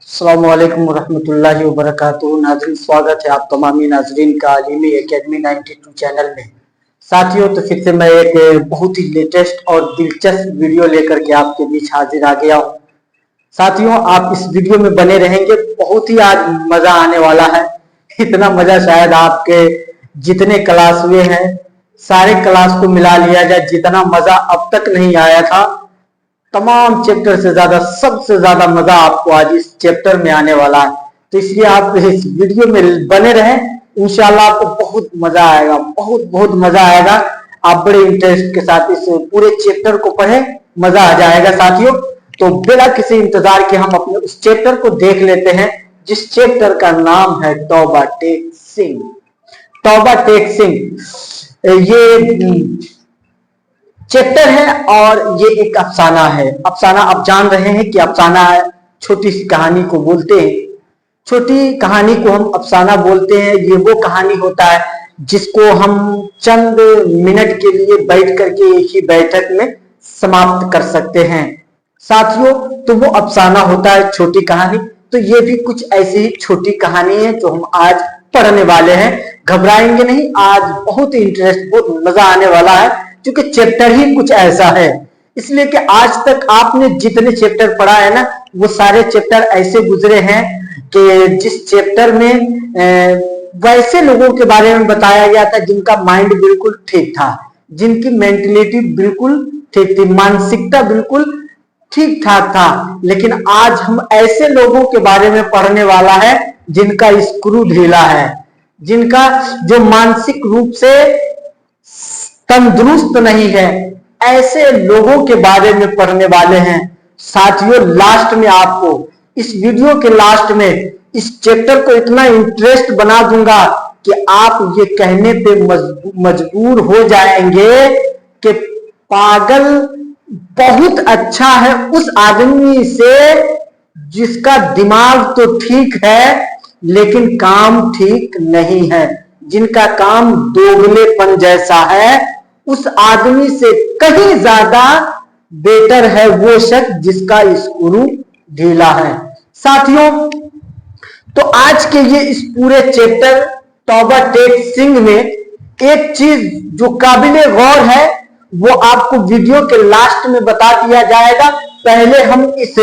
अस्सलामु अलैकुम वरहमतुल्लाहि वबरकातुहू। नाज़रीन, स्वागत है आप तमामी नाज़रीन का आलिमी एकेडमी 92 चैनल में। साथियों, तो फिर से मैं एक बहुत ही लेटेस्ट और दिलचस्प वीडियो लेकर के आपके बीच हाजिर आ गया हूँ। साथियों, आप इस वीडियो में बने रहेंगे, बहुत ही आज मजा आने वाला है। इतना मजा शायद आपके जितने क्लास हुए हैं सारे क्लास को मिला लिया जाए, जितना मजा अब तक नहीं आया था तमाम चैप्टर से ज्यादा, सबसे ज्यादा मजा आपको आज इस चैप्टर में आने वाला है। तो इसलिए आप इस वीडियो में बने रहें, इंशाल्लाह आपको बहुत मजा आएगा, बहुत बहुत मजा आएगा। आप बड़े इंटरेस्ट के साथ इस पूरे चैप्टर को पढ़े, मजा आ जाएगा साथियों। तो बिना किसी इंतजार के हम अपने उस चैप्टर को देख लेते हैं, जिस चैप्टर का नाम है तौबा टेक सिंह। तौबा टेक सिंह ये चैप्टर है और ये एक अफसाना है। अफसाना आप जान रहे हैं कि अफसाना छोटी सी कहानी को बोलते हैं, छोटी कहानी को हम अफसाना बोलते हैं। ये वो कहानी होता है जिसको हम चंद मिनट के लिए बैठ करके एक ही बैठक में समाप्त कर सकते हैं साथियों। तो वो अफसाना होता है, छोटी कहानी। तो ये भी कुछ ऐसी ही छोटी कहानी है जो हम आज पढ़ने वाले हैं। घबराएंगे नहीं, आज बहुत इंटरेस्ट, बहुत मजा आने वाला है, क्योंकि चैप्टर ही कुछ ऐसा है। इसलिए कि आज तक आपने जितने चैप्टर पढ़ा है ना, वो सारे चैप्टर ऐसे गुजरे हैं कि जिस चैप्टर में वैसे लोगों के बारे में बताया गया था जिनका माइंड बिल्कुल ठीक था, जिनकी मेंटलिटी बिल्कुल ठीक थी, मानसिकता बिल्कुल ठीक ठाक था। लेकिन आज हम ऐसे लोगों के बारे में पढ़ने वाला है जिनका स्क्रू ढीला है, जिनका जो मानसिक रूप से तंदुरुस्त नहीं है, ऐसे लोगों के बारे में पढ़ने वाले हैं साथियों। लास्ट में आपको इस वीडियो के लास्ट में इस चैप्टर को इतना इंटरेस्ट बना दूंगा कि आप ये कहने पे मजबूर हो जाएंगे कि पागल बहुत अच्छा है उस आदमी से जिसका दिमाग तो ठीक है लेकिन काम ठीक नहीं है, जिनका काम दोगलेपन जैसा है। उस आदमी से कहीं ज्यादा बेटर है वो शख्स जिसका स्क्रू ढीला है साथियों। तो आज के ये इस पूरे चैप्टर तौबा टेक सिंह में एक चीज जो काबिले गौर है वो आपको वीडियो के लास्ट में बता दिया जाएगा। पहले हम इस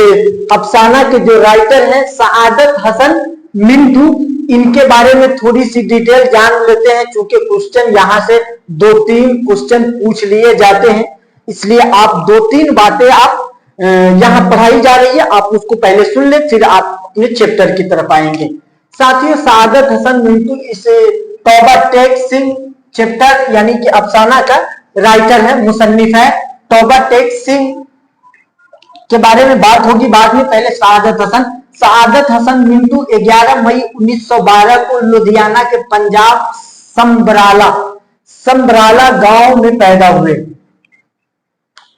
अफसाना के जो राइटर हैं सआदत हसन मिंटू, इनके बारे में थोड़ी सी डिटेल जान लेते हैं। चूंकि क्वेश्चन यहाँ से 2-3 क्वेश्चन पूछ लिए जाते हैं, इसलिए आप 2-3 बातें आप यहाँ पढ़ाई जा रही है, आप उसको पहले सुन ले, फिर आप अपने चैप्टर की तरफ आएंगे साथियों। सआदत हसन मिंटू इस तौबा टेक सिंह चैप्टर यानी कि अफसाना का राइटर है, मुसन्निफ है। तौबा टेक सिंह के बारे में बात होगी बाद में, पहले सआदत हसन मिंटू 11 मई 1912 को लुधियाना के पंजाब संबराला गांव में पैदा हुए।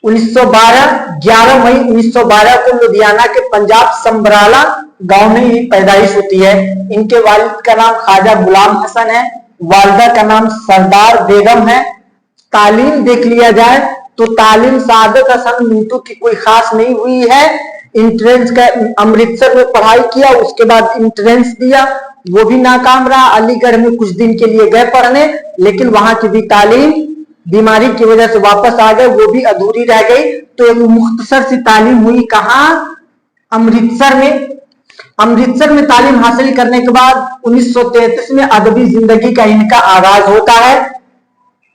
11 मई 1912 को लुधियाना के पंजाब संबराला गांव में ही पैदाइश होती है। इनके वालिद का नाम ख्वाजा गुलाम हसन है, वालिदा का नाम सरदार बेगम है। तालीम देख लिया जाए तो तालीम सआदत हसन मिंटू की कोई खास नहीं हुई है। इंट्रेंस का अमृतसर में पढ़ाई किया, उसके बाद इंट्रेंस दिया, वो भी नाकाम रहा। अलीगढ़ में कुछ दिन के लिए गए पढ़ने, लेकिन वहां की भी तालीम बीमारी की वजह से वापस आ गए, वो भी अधूरी रह गई। तो एक मुख्तसर सी तालीम हुई कहां? अमृतसर में। अमृतसर में तालीम हासिल करने के बाद 1933 में अदबी जिंदगी का इनका आगाज होता है।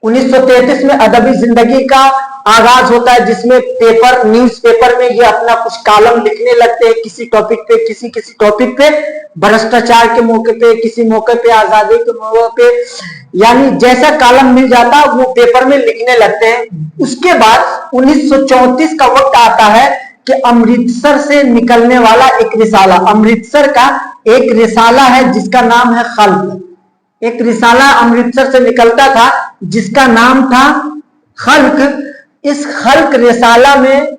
1933 में अदबी जिंदगी का आगाज होता है, जिसमें पेपर, न्यूज़पेपर में ये अपना कुछ कॉलम लिखने लगते हैं, किसी टॉपिक पे, किसी टॉपिक पे, भ्रष्टाचार के मौके पे, किसी मौके पे, आजादी के मौके पे, यानी जैसा कॉलम मिल जाता वो पेपर में लिखने लगते हैं। उसके बाद 1934 का वक्त आता है कि अमृतसर से निकलने वाला एक रिसाला, अमृतसर का एक रिसाला है जिसका नाम है खल्क। एक रिसाला अमृतसर से निकलता था जिसका नाम था खल्क। इस खल्क रिसाला में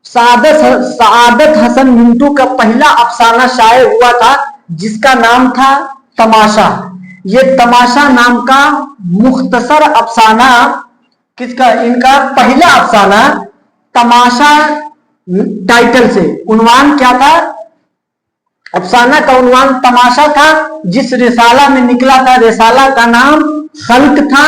सआदत हसन मिंटू का पहला अफसाना शाये हुआ था जिसका नाम था तमाशा। ये तमाशा नाम का मुख्तसर अफसाना, किसका? इनका पहला अफसाना तमाशा टाइटल से, उन्वान क्या था? अफसाना का उन्वान तमाशा था, जिस रिसाला में निकला था, रिसाला का नाम खल्क था।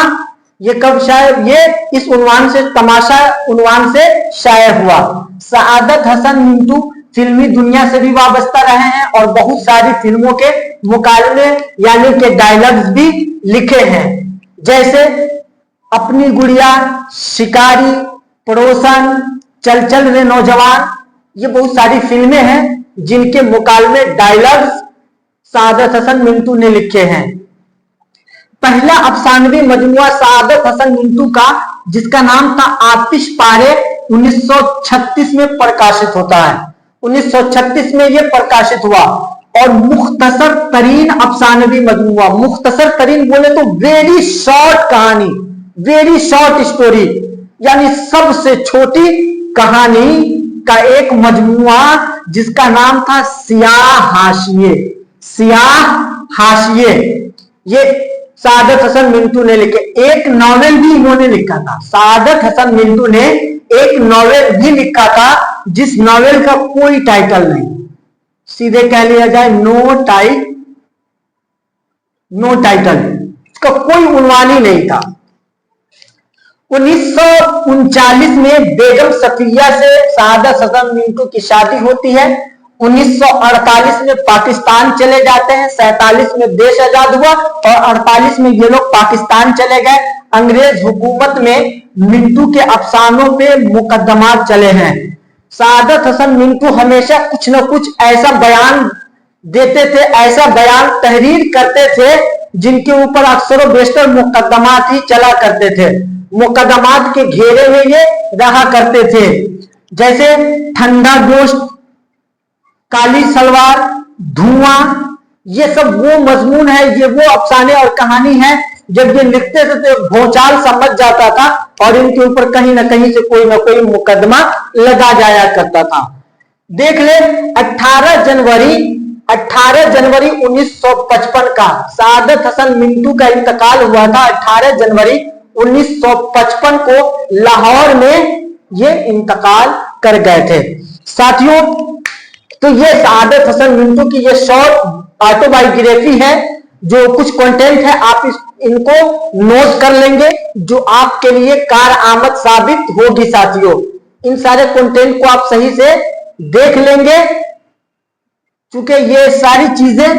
ये कब शायर, ये इस उन्वान से, तमाशा उन्वान से शायर हुआ। सआदत हसन मिंटू फिल्मी दुनिया से भी वाबस्ता रहे हैं और बहुत सारी फिल्मों के मुकालमे यानी कि डायलॉग्स भी लिखे हैं, जैसे अपनी गुड़िया, शिकारी, पड़ोसन, चल चल रे नौजवान। ये बहुत सारी फिल्में हैं जिनके मुकालमे डायलॉग्स सआदत हसन मिंटू ने लिखे हैं। पहला अफसानवी मजमुआ सआदत हसन मिंटू का, जिसका नाम था आतिश पारे, 1936 में प्रकाशित होता है। 1936 में यह प्रकाशित हुआ और मुख्तसर तरीन अफसानवी मजमुआ, मुख्तसर तरीन बोले तो वेरी शॉर्ट कहानी, वेरी शॉर्ट स्टोरी, यानी सबसे छोटी कहानी का एक मजमुआ, जिसका नाम था सियाह हाशिए। सियाह हाशिए ये सआदत हसन मिंटू ने लिखे। एक नॉवेल भी इन्होंने लिखा था, सआदत हसन मिंटू ने एक नॉवेल भी लिखा था, जिस नॉवेल का कोई टाइटल नहीं, सीधे कह लिया जाए नो टाइटल, इसका कोई उन्वान ही नहीं था। 1939 में बेगम सफिया से सआदत हसन मिंटू की शादी होती है। 1948 में पाकिस्तान चले जाते हैं, 47 में देश आजाद हुआ और 48 में ये लोग पाकिस्तान चले गए। अंग्रेज हुकूमत में मिंटू के अफसानों पे मुकदमात चले हैं। सआदत हसन मिंटू हमेशा कुछ न कुछ ऐसा बयान देते थे, ऐसा बयान तहरीर करते थे, जिनके ऊपर अक्सर बेशतर मुकदमात ही चला करते थे। मुकदमात के घेरे में ये रहा करते थे, जैसे ठंडा गोश्त, काली सलवार, धुआं। ये सब वो मजमून है, ये वो अफसाने और कहानी है, जब ये लिखते थे तो भौचाल समझ जाता था और इनके ऊपर कहीं ना कहीं से कोई ना कोई मुकदमा लगा जाया करता था। देख ले, 18 जनवरी 1955 का सआदत हसन मिंटू का इंतकाल हुआ था। 18 जनवरी 1955 को लाहौर में ये इंतकाल कर गए थे। साथियों, तो ये सआदत हसन मिंटू की ये शॉर्ट ऑटोबायोग्राफी है, जो कुछ कंटेंट है आप इनको नोट कर लेंगे, जो आपके लिए कार आमद साबित होगी। साथियों, इन सारे कंटेंट को आप सही से देख लेंगे, क्योंकि ये सारी चीजें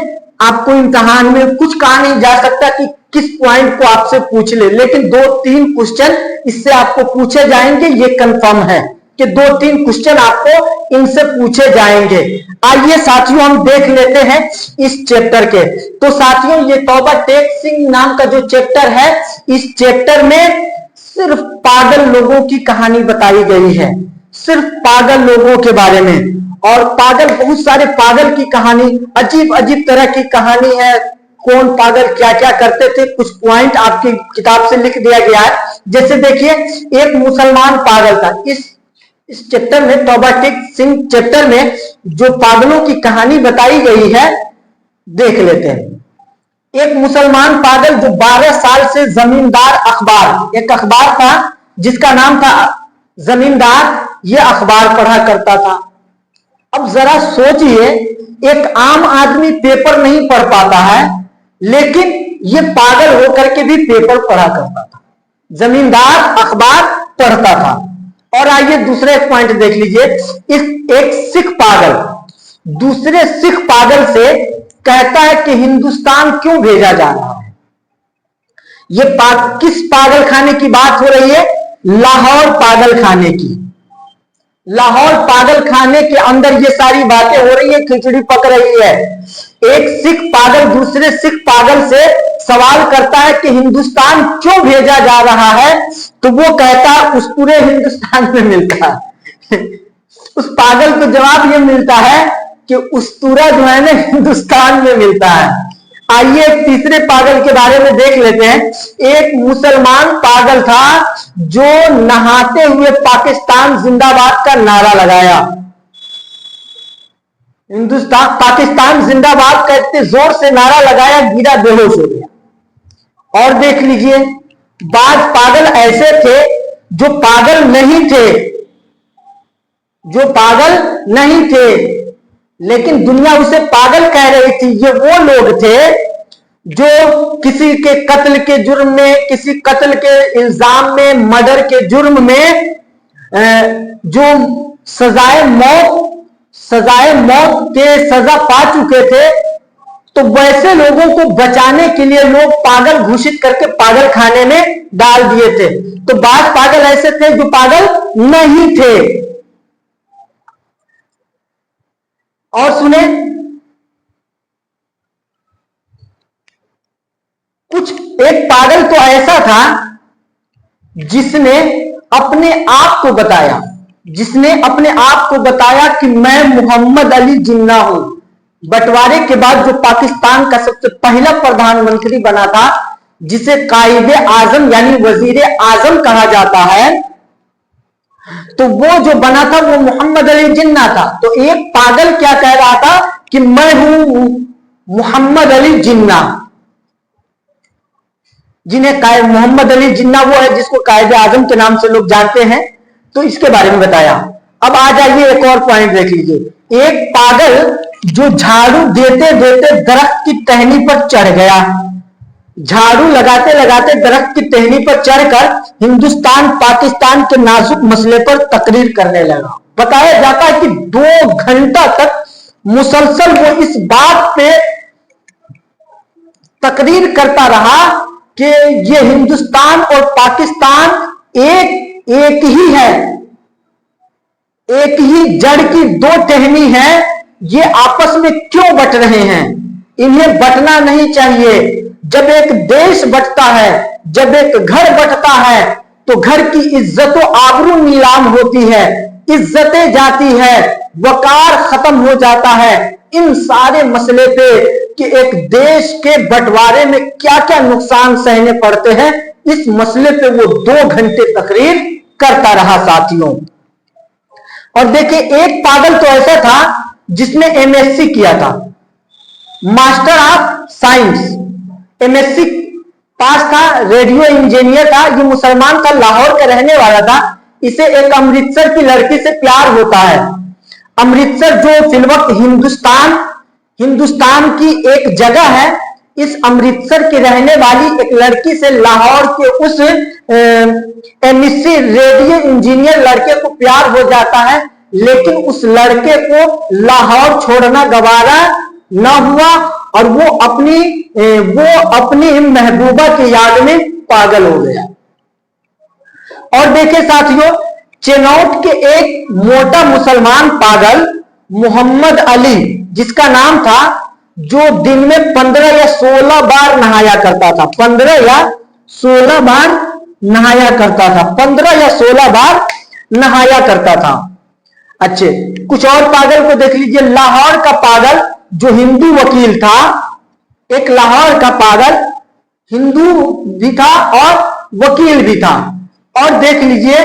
आपको इम्तिहान में कुछ कहा नहीं जा सकता कि किस पॉइंट को आपसे पूछ ले, लेकिन 2-3 क्वेश्चन इससे आपको पूछे जाएंगे, ये कंफर्म है कि 2-3 क्वेश्चन आपको इनसे पूछे जाएंगे। आइए साथियों, हम देख लेते हैं इस चैप्टर के। तो साथियों, ये तौबा टेक सिंह नाम का जो चैप्टर है, इस चैप्टर में सिर्फ पागल लोगों की कहानी बताई गई है, सिर्फ पागल लोगों के बारे में। और पागल, बहुत सारे पागल की कहानी, अजीब अजीब तरह की कहानी है, कौन पागल क्या क्या करते थे, कुछ पॉइंट आपकी किताब से लिख दिया गया है। जैसे देखिए, एक मुसलमान पागल था। इस चैप्टर में, तौबा टेक सिंह चैप्टर में जो पागलों की कहानी बताई गई है, देख लेते हैं। एक मुसलमान पागल जो 12 साल से जमींदार अखबार, एक अखबार था जिसका नाम था जमींदार, ये अखबार पढ़ा करता था। अब जरा सोचिए, एक आम आदमी पेपर नहीं पढ़ पाता है, लेकिन ये पागल होकर के भी पेपर पढ़ा करता था, जमींदार अखबार पढ़ता था। और आइए दूसरे पॉइंट देख लीजिए। एक सिख पागल दूसरे सिख पागल से कहता है कि हिंदुस्तान क्यों भेजा जा रहा है। ये किस पागल खाने की बात हो रही है? लाहौर पागल खाने की। लाहौर पागल खाने के अंदर ये सारी बातें हो रही है, खिचड़ी पक रही है। एक सिख पागल दूसरे सिख पागल से सवाल करता है कि हिंदुस्तान क्यों भेजा जा रहा है, तो वो कहता है उस पूरे हिंदुस्तान में मिलता है। उस पागल को जवाब ये मिलता है कि उस्तूरा जो है ना, हिंदुस्तान में मिलता है। आइए तीसरे पागल के बारे में देख लेते हैं। एक मुसलमान पागल था जो नहाते हुए पाकिस्तान जिंदाबाद का नारा लगाया। हिंदुस्तान पाकिस्तान जिंदाबाद का इतने जोर से नारा लगाया, गिरा, बेहोश हो गया। और देख लीजिए, बाद पागल ऐसे थे जो पागल नहीं थे, जो पागल नहीं थे, लेकिन दुनिया उसे पागल कह रही थी। ये वो लोग थे जो किसी के कत्ल के जुर्म में, किसी कत्ल के इल्जाम में, मर्डर के जुर्म में जो सजाए मौत के सजा पा चुके थे, तो वैसे लोगों को बचाने के लिए लोग पागल घोषित करके पागल खाने में डाल दिए थे। तो बाद पागल ऐसे थे जो पागल नहीं थे। और सुने, कुछ एक पागल तो ऐसा था जिसने अपने आप को बताया कि मैं मोहम्मद अली जिन्ना हूं। बंटवारे के बाद जो पाकिस्तान का सबसे पहला प्रधानमंत्री बना था, जिसे कायदे आजम यानी वजीर आजम कहा जाता है, तो वो जो बना था वो मोहम्मद अली जिन्ना था। तो एक पागल क्या कह रहा था कि मैं हूं मोहम्मद अली जिन्ना, जिन्हें मोहम्मद अली जिन्ना वो है जिसको कायदे आजम के नाम से लोग जानते हैं। तो इसके बारे में बताया। अब आ जाइए, एक और पॉइंट देख लीजिए। एक पागल जो झाड़ू देते देते दरख्त की टहनी पर चढ़ गया, झाड़ू लगाते लगाते दरख्त की टहनी पर चढ़कर हिंदुस्तान पाकिस्तान के नाजुक मसले पर तकरीर करने लगा। बताया जाता है कि 2 घंटा तक मुसलसल वो इस बात पे तकरीर करता रहा कि ये हिंदुस्तान और पाकिस्तान एक ही है, एक ही जड़ की 2 टहनी है। ये आपस में क्यों बट रहे हैं? इन्हें बटना नहीं चाहिए। जब एक देश बटता है, जब एक घर बटता है, तो घर की इज्जत और आबरू नीलाम होती है, इज्जतें जाती है, वकार खत्म हो जाता है। इन सारे मसले पे कि एक देश के बंटवारे में क्या क्या नुकसान सहने पड़ते हैं, इस मसले पे वो 2 घंटे तकरीर करता रहा साथियों। और देखिए, एक पागल तो ऐसा था जिसने एमएससी किया था, मास्टर ऑफ साइंस, एमएससी पास था, रेडियो इंजीनियर था। ये मुसलमान था, लाहौर का रहने वाला था। इसे एक अमृतसर की लड़की से प्यार होता है। अमृतसर जो फिलवक्त हिंदुस्तान की एक जगह है, इस अमृतसर की रहने वाली एक लड़की से लाहौर के उस एमएससी रेडियो इंजीनियर लड़के को प्यार हो जाता है। लेकिन उस लड़के को लाहौर छोड़ना गवारा न हुआ और वो अपनी महबूबा की याद में पागल हो गया। और देखिए साथियों, चेनौत के एक मोटा मुसलमान पागल मोहम्मद अली, जिसका नाम था, जो दिन में 15 या 16 बार नहाया करता था। 15 या 16 बार नहाया करता था। 15 या 16 बार नहाया करता था। अच्छे, कुछ और पागल को देख लीजिए। लाहौर का पागल जो हिंदू वकील था, एक लाहौर का पागल हिंदू भी था और वकील भी था। और देख लीजिए,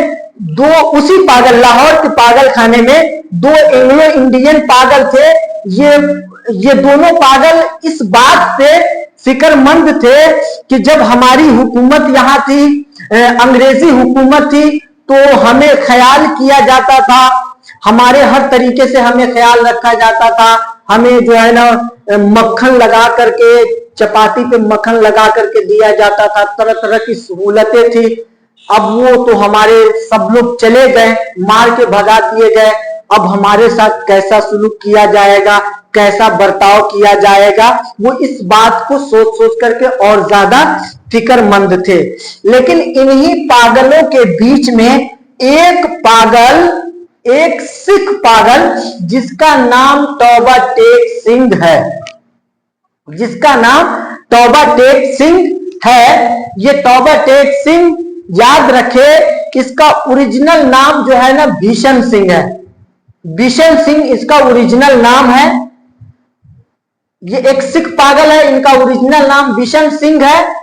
उसी पागल लाहौर के पागल खाने में 2 एंग्लो इंडियन पागल थे। ये दोनों पागल इस बात पे फिक्रमंद थे कि जब हमारी हुकूमत यहाँ थी, अंग्रेजी हुकूमत थी, तो हमें ख्याल किया जाता था, हमारे हर तरीके से हमें ख्याल रखा जाता था। हमें जो है ना मक्खन लगा करके, चपाती पे मक्खन लगा करके दिया जाता था, तरह तरह की सहूलतें थी। अब वो तो हमारे सब लोग चले गए, मार के भगा दिए गए। अब हमारे साथ कैसा सुलूक किया जाएगा, कैसा बर्ताव किया जाएगा, वो इस बात को सोच सोच करके और ज्यादा फिक्रमंद थे। लेकिन इन्हीं पागलों के बीच में एक सिख पागल जिसका नाम तौबा टेक सिंह है, जिसका नाम तौबा टेक सिंह है। ये तौबा टेक सिंह, याद रखे, इसका ओरिजिनल नाम जो है ना भीषण सिंह है। भीषण सिंह इसका ओरिजिनल नाम है। ये एक सिख पागल है, इनका ओरिजिनल नाम भीषण सिंह है।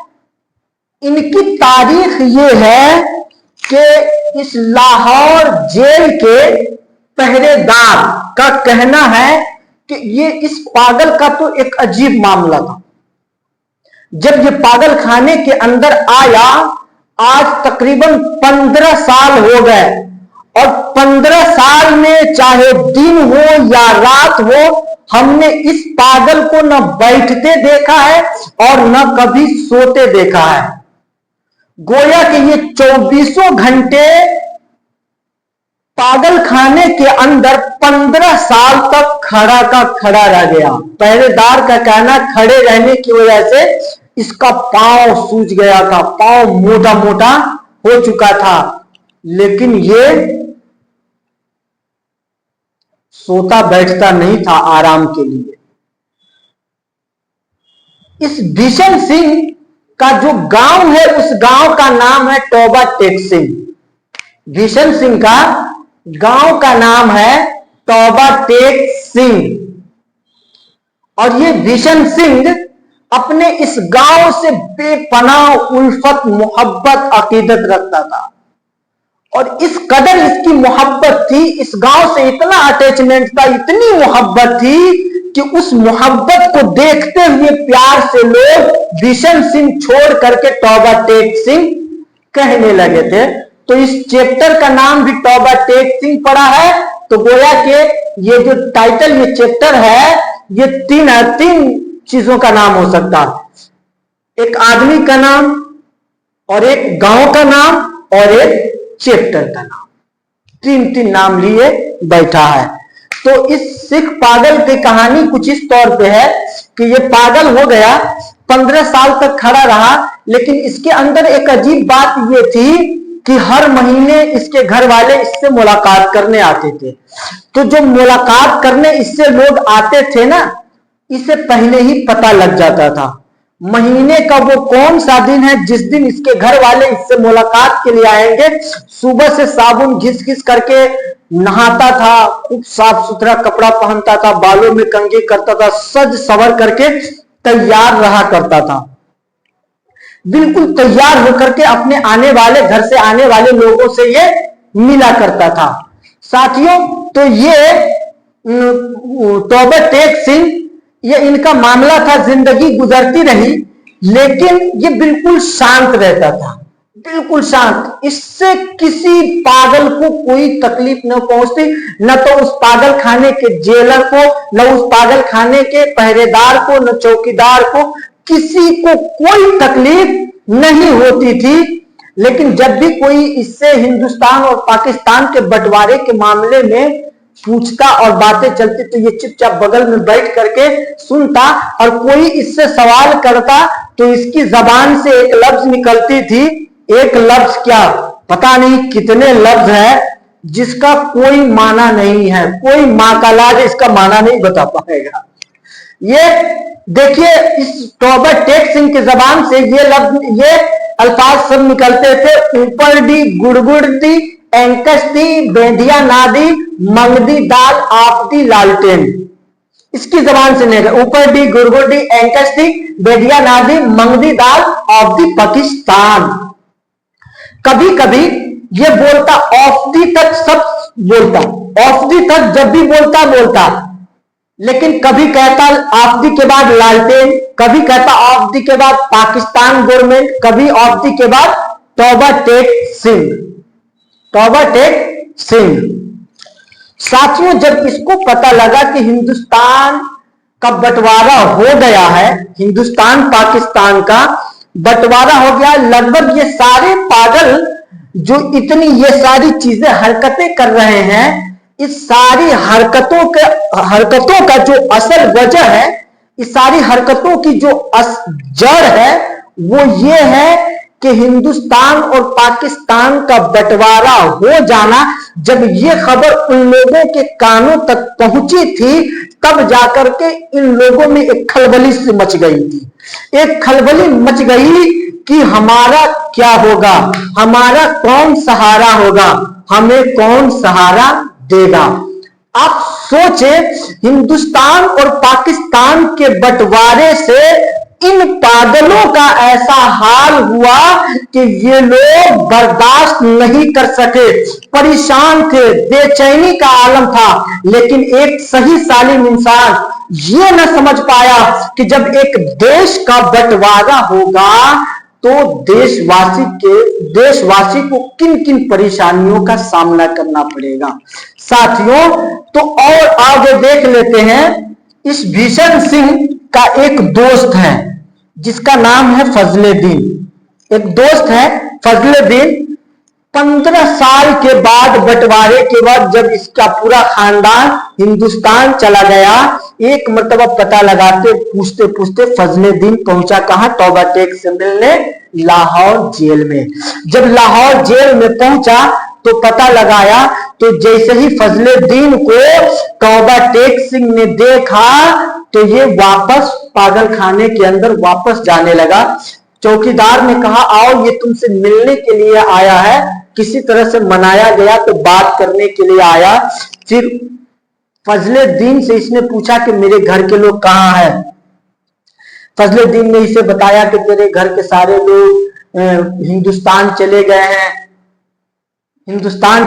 इनकी तारीख ये है कि इस लाहौर जेल के पहरेदार का कहना है कि ये इस पागल का तो एक अजीब मामला था। जब ये पागल खाने के अंदर आया, आज तकरीबन 15 साल हो गए और 15 साल में चाहे दिन हो या रात हो, हमने इस पागल को न बैठते देखा है और न कभी सोते देखा है। गोया कि ये 24 घंटे पागल खाने के अंदर 15 साल तक खड़ा का खड़ा रह गया। पहरेदार का कहना, खड़े रहने की वजह से इसका पांव सूज गया था, पांव मोटा मोटा हो चुका था, लेकिन ये सोता बैठता नहीं था आराम के लिए। इस भीषण सिंह का जो गांव है, उस गांव का नाम है टोबा टेक सिंह। भीषण सिंह का गांव का नाम है टोबा टेक सिंह। और ये भीषण सिंह अपने इस गांव से बेपनाह उल्फत, मोहब्बत, अकीदत रखता था। और इस कदर इसकी मोहब्बत थी, इस गांव से इतना अटैचमेंट था, इतनी मोहब्बत थी कि उस मोहब्बत को देखते हुए प्यार से लोग भीषण सिंह छोड़ करके टोबा टेक सिंह कहने लगे थे। तो इस चैप्टर का नाम भी टोबा टेक सिंह पड़ा है। तो गोया के ये जो टाइटल, ये चैप्टर है, ये तीन चीजों का नाम हो सकता है। एक आदमी का नाम, और एक गांव का नाम, और एक चैप्टर का नाम। तीन नाम लिए बैठा है। तो इस सिख पागल की कहानी कुछ इस तौर पे है कि ये पागल हो गया, 15 साल तक खड़ा रहा, लेकिन इसके अंदर एक अजीब बात ये थी कि हर महीने इसके घर वाले इससे मुलाकात करने आते थे। तो जो मुलाकात करने इससे लोग आते थे ना, इसे पहले ही पता लग जाता था महीने का वो कौन सा दिन है जिस दिन इसके घर वाले इससे मुलाकात के लिए आएंगे। सुबह से साबुन घिस घिस करके नहाता था, खूब साफ सुथरा कपड़ा पहनता था, बालों में कंघी करता था, सज सवर करके तैयार रहा करता था, बिल्कुल तैयार होकर के अपने आने वाले, घर से आने वाले लोगों से ये मिला करता था। साथियों, तो ये टोबा टेक सिंह, ये इनका मामला था, जिंदगी गुजरती रही, लेकिन ये बिल्कुल शांत रहता था, बिल्कुल शांत। इससे किसी पागल को कोई तकलीफ न पहुंचती, न तो उस पागल खाने के जेलर को, न उस पागल खाने के पहरेदार को, न चौकीदार को, किसी को कोई तकलीफ नहीं होती थी। लेकिन जब भी कोई इससे हिंदुस्तान और पाकिस्तान के बंटवारे के मामले में पूछता और बातें चलती, तो ये चुपचाप बगल में बैठ करके सुनता, और कोई इससे सवाल करता तो इसकी जबान से एक लफ्ज निकलती थी, एक लफ्ज क्या, पता नहीं कितने लफ्ज है जिसका कोई माना नहीं है, कोई माँ का लाज इसका माना नहीं बता पाएगा। ये देखिए, इस टोबा टेक सिंह की जबान से ये लफ्ज, ये अल्फाज सब निकलते थे, ऊपर दी, गुड़गुड़ दी, एंकस दी, बेंधिया नादी, मंगदी दाल, आपदी लालटेन। इसकी जबान से निकल, ऊपर दी, गुड़गुड़ दी, एंकस दी, बेंधिया नादी, मंगदी दाल, ऑफ दी पाकिस्तान। कभी कभी ये बोलता, ऑफ दी तक सब बोलता, ऑफ दी तक जब भी बोलता, लेकिन कभी कहता ऑफ दी के बाद लालटेन, कभी कहता ऑफ दी के बाद पाकिस्तान गवर्नमेंट, कभी ऑफ दी के बाद टोबा टेक सिंह, टोबा टेक सिंह। साथियों, जब इसको पता लगा कि हिंदुस्तान का बंटवारा हो गया है, हिंदुस्तान पाकिस्तान का बंटवारा हो गया, लगभग ये सारे पागल जो इतनी ये सारी चीजें, हरकतें कर रहे हैं, इस सारी हरकतों का जो असल वजह है, इस सारी हरकतों की जो जड़ है, वो ये है कि हिंदुस्तान और पाकिस्तान का बंटवारा हो जाना, जब ये खबर उन लोगों के कानों तक पहुंची थी, तब जाकर के इन लोगों में एक खलबली सी मच गई थी, एक खलबली मच गई कि हमारा क्या होगा, हमारा कौन सहारा होगा, हमें कौन सहारा देगा। आप सोचे, हिंदुस्तान और पाकिस्तान के बंटवारे से इन पागलों का ऐसा हाल हुआ कि ये लोग बर्दाश्त नहीं कर सके, परेशान थे, बेचैनी का आलम था। लेकिन एक सही सालिम इंसान ये न समझ पाया कि जब एक देश का बंटवारा होगा तो देशवासी को किन किन परेशानियों का सामना करना पड़ेगा। साथियों, तो और आगे देख लेते हैं। इस भीषण सिंह का एक दोस्त है जिसका नाम है फजलेद्दीन। एक दोस्त है फजलेद्दीन। 15 साल के बाद, बंटवारे के बाद, जब इसका पूरा खानदान हिंदुस्तान चला गया, एक मर्तबा पता लगाते पूछते पूछते फजलेद्दीन पहुंचा कहां? तौबा टेक से मिलने लाहौर जेल में। जब लाहौर जेल में पहुंचा तो पता लगाया, तो जैसे ही फजलेद्दीन को तौबा टेक सिंह ने देखा तो ये वापस पागल खाने के अंदर वापस जाने लगा। चौकीदार ने कहा, आओ, ये तुमसे मिलने के लिए आया है। किसी तरह से मनाया गया तो बात करने के लिए आया। फिर फजलेद्दीन से इसने पूछा कि मेरे घर के लोग कहाँ हैं? फजलेद्दीन ने इसे बताया कि तेरे घर के सारे लोग हिंदुस्तान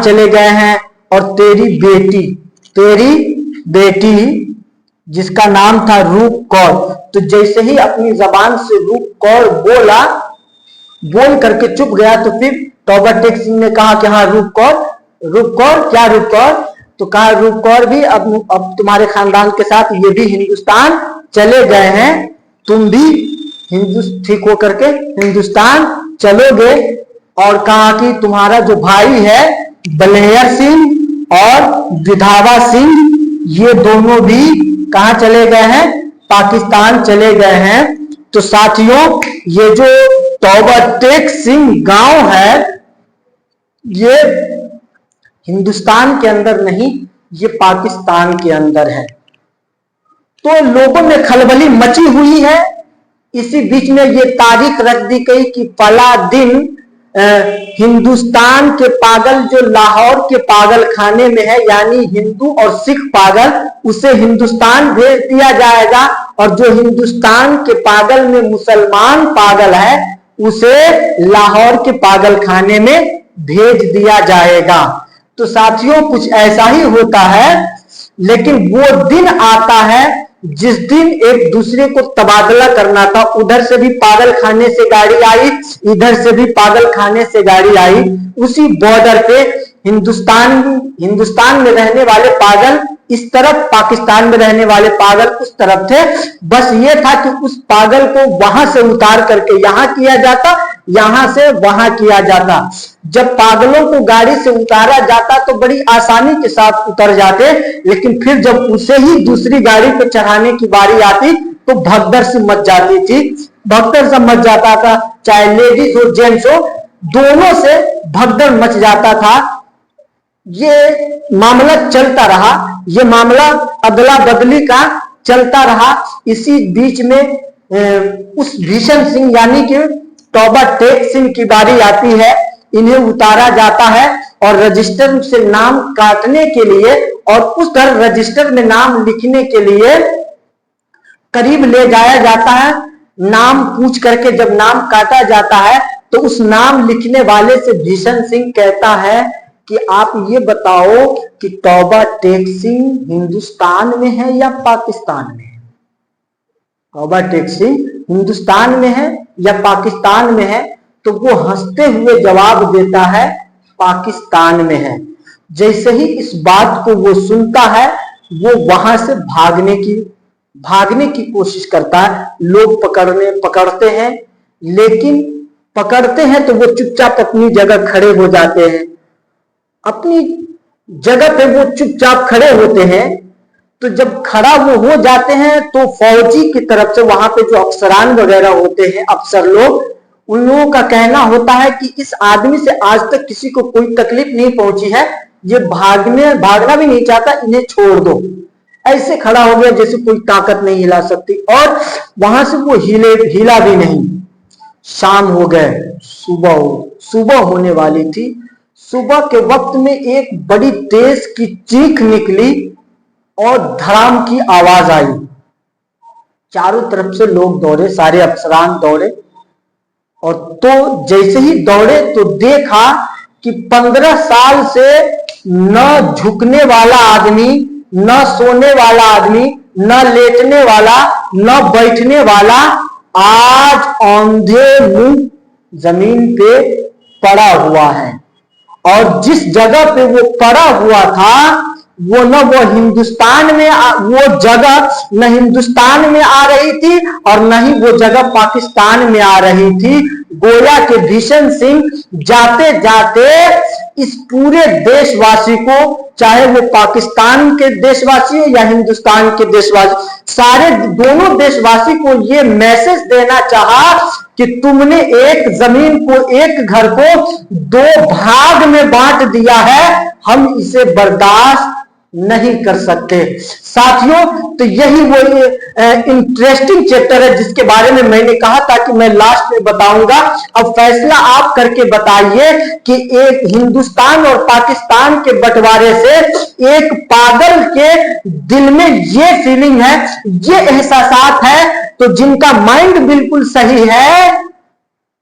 चले गए हैं और तेरी बेटी जिसका नाम था रूप कौर, तो जैसे ही अपनी जबान से रूप कौर बोल करके चुप गया, तो फिर तौबा टेक सिंह ने कहा कि हाँ, रूप कौर क्या रूप कौर? तो कहा, रूप कौर भी अब तुम्हारे खानदान के साथ ये भी हिंदुस्तान चले गए हैं, तुम भी ठीक होकर के हिंदुस्तान चलोगे। और कहा कि तुम्हारा जो भाई है बलेयर सिंह और विधावा सिंह, ये दोनों भी कहां चले गए हैं? पाकिस्तान चले गए हैं। तो साथियों, ये जो तौबा टेक सिंह गांव है, ये हिंदुस्तान के अंदर नहीं, ये पाकिस्तान के अंदर है। तो लोगों में खलबली मची हुई है। इसी बीच में ये तारीख रख दी गई कि फला दिन हिंदुस्तान के पागल जो लाहौर के पागल खाने में है, यानी हिंदू और सिख पागल, उसे हिंदुस्तान भेज दिया जाएगा, और जो हिंदुस्तान के पागल में मुसलमान पागल है उसे लाहौर के पागल खाने में भेज दिया जाएगा। तो साथियों, कुछ ऐसा ही होता है। लेकिन वो दिन आता है जिस दिन एक दूसरे को तबादला करना था। उधर से भी पागल खाने से गाड़ी आई, इधर से भी पागल खाने से गाड़ी आई। उसी बॉर्डर पे हिंदुस्तान में रहने वाले पागल इस तरफ, पाकिस्तान में रहने वाले पागल उस तरफ थे। बस ये था कि उस पागल को वहां से उतार करके यहां किया जाता, यहां से वहां किया जाता। जब पागलों को गाड़ी से उतारा जाता तो बड़ी आसानी के साथ उतर जाते, लेकिन फिर जब उसे ही दूसरी गाड़ी पर चढ़ाने की बारी आती तो भगदड़ से मच जाती थी। भगदड़ से मच जाता था, चाहे लेडीज हो जेंट्स हो, दोनों से भगदड़ मच जाता था। ये मामला चलता रहा, ये मामला अदला बदली का चलता रहा। इसी बीच में उस भीषण सिंह यानी कि तौबा टेक सिंह की बारी आती है। इन्हें उतारा जाता है और रजिस्टर से नाम काटने के लिए और उस तरह रजिस्टर में नाम लिखने के लिए करीब ले जाया जाता है। नाम पूछ करके जब नाम काटा जाता है तो उस नाम लिखने वाले से भीषण सिंह कहता है कि आप ये बताओ कि तौबा टेक सिंह हिंदुस्तान में है या पाकिस्तान में है? तौबा टेक सिंह हिंदुस्तान में है या पाकिस्तान में है? तो वो हंसते हुए जवाब देता है, पाकिस्तान में है। जैसे ही इस बात को वो सुनता है, वो वहां से भागने की कोशिश करता है। लोग पकड़ते हैं, लेकिन पकड़ते हैं तो वो चुपचाप अपनी जगह खड़े हो जाते हैं। अपनी जगह पे वो चुपचाप खड़े होते हैं। तो जब खड़ा वो हो जाते हैं तो फौजी की तरफ से, वहां पे जो अफसरान वगैरह होते हैं, अफसर लोग, उन लोगों का कहना होता है कि इस आदमी से आज तक किसी को कोई तकलीफ नहीं पहुंची है, ये भागना भी नहीं चाहता, इन्हें छोड़ दो। ऐसे खड़ा हो गया जैसे कोई ताकत नहीं हिला सकती, और वहां से वो हिला भी नहीं। शाम हो गए, सुबह होने वाली थी। सुबह के वक्त में एक बड़ी तेज की चीख निकली और धड़ाम की आवाज आई। चारों तरफ से लोग दौड़े, सारे अफसरान दौड़े, और तो जैसे ही दौड़े तो देखा कि 15 साल से न झुकने वाला आदमी, न सोने वाला आदमी, न लेटने वाला, न बैठने वाला, आज औंधे मुंह जमीन पे पड़ा हुआ है, और जिस जगह पे वो पड़ा हुआ था वो न वो हिंदुस्तान में वो जगह न हिंदुस्तान में आ रही थी और न ही वो जगह पाकिस्तान में आ रही थी। गोया के भीषण सिंह जाते जाते इस पूरे देशवासी को, चाहे वो पाकिस्तान के देशवासी हो या हिंदुस्तान के देशवासी, सारे दोनों देशवासी को ये मैसेज देना चाहा कि तुमने एक जमीन को, एक घर को दो भाग में बांट दिया है, हम इसे बर्दाश्त नहीं कर सकते। साथियों, तो यही वो इंटरेस्टिंग चैप्टर है जिसके बारे में मैंने कहा था कि मैं लास्ट में बताऊंगा। अब फैसला आप करके बताइए कि एक हिंदुस्तान और पाकिस्तान के बंटवारे से एक पागल के दिल में ये फीलिंग है, ये एहसासात है, तो जिनका माइंड बिल्कुल सही है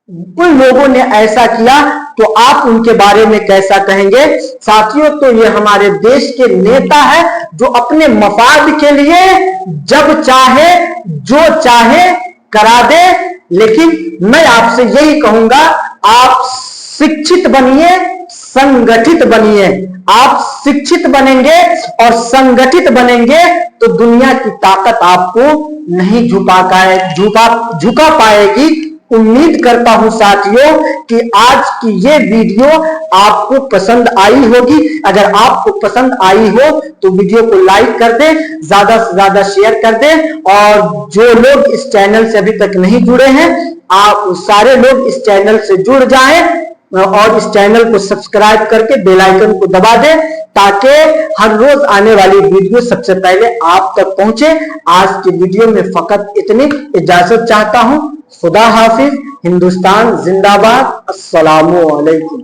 उन लोगों ने ऐसा किया, तो आप उनके बारे में कैसा कहेंगे। साथियों, तो ये हमारे देश के नेता है जो अपने मफाद के लिए जब चाहे जो चाहे करा दे। लेकिन मैं आपसे यही कहूंगा, आप शिक्षित बनिए, संगठित बनिए। आप शिक्षित बनेंगे और संगठित बनेंगे तो दुनिया की ताकत आपको नहीं झुका पाएगी। उम्मीद करता हूं साथियों कि आज की ये वीडियो आपको पसंद आई होगी। अगर आपको पसंद आई हो तो वीडियो को लाइक कर दें, ज्यादा से ज्यादा शेयर कर दें, और जो लोग इस चैनल से अभी तक नहीं जुड़े हैं, आप सारे लोग इस चैनल से जुड़ जाएं और इस चैनल को सब्सक्राइब करके बेल आइकन को दबा दें ताकि हर रोज आने वाली वीडियो सबसे पहले आप तक पहुंचे। आज की वीडियो में फकत इतनी इजाजत चाहता हूं। खुदा हाफिज। हिंदुस्तान जिंदाबाद। अस्सलामु अलैकुम।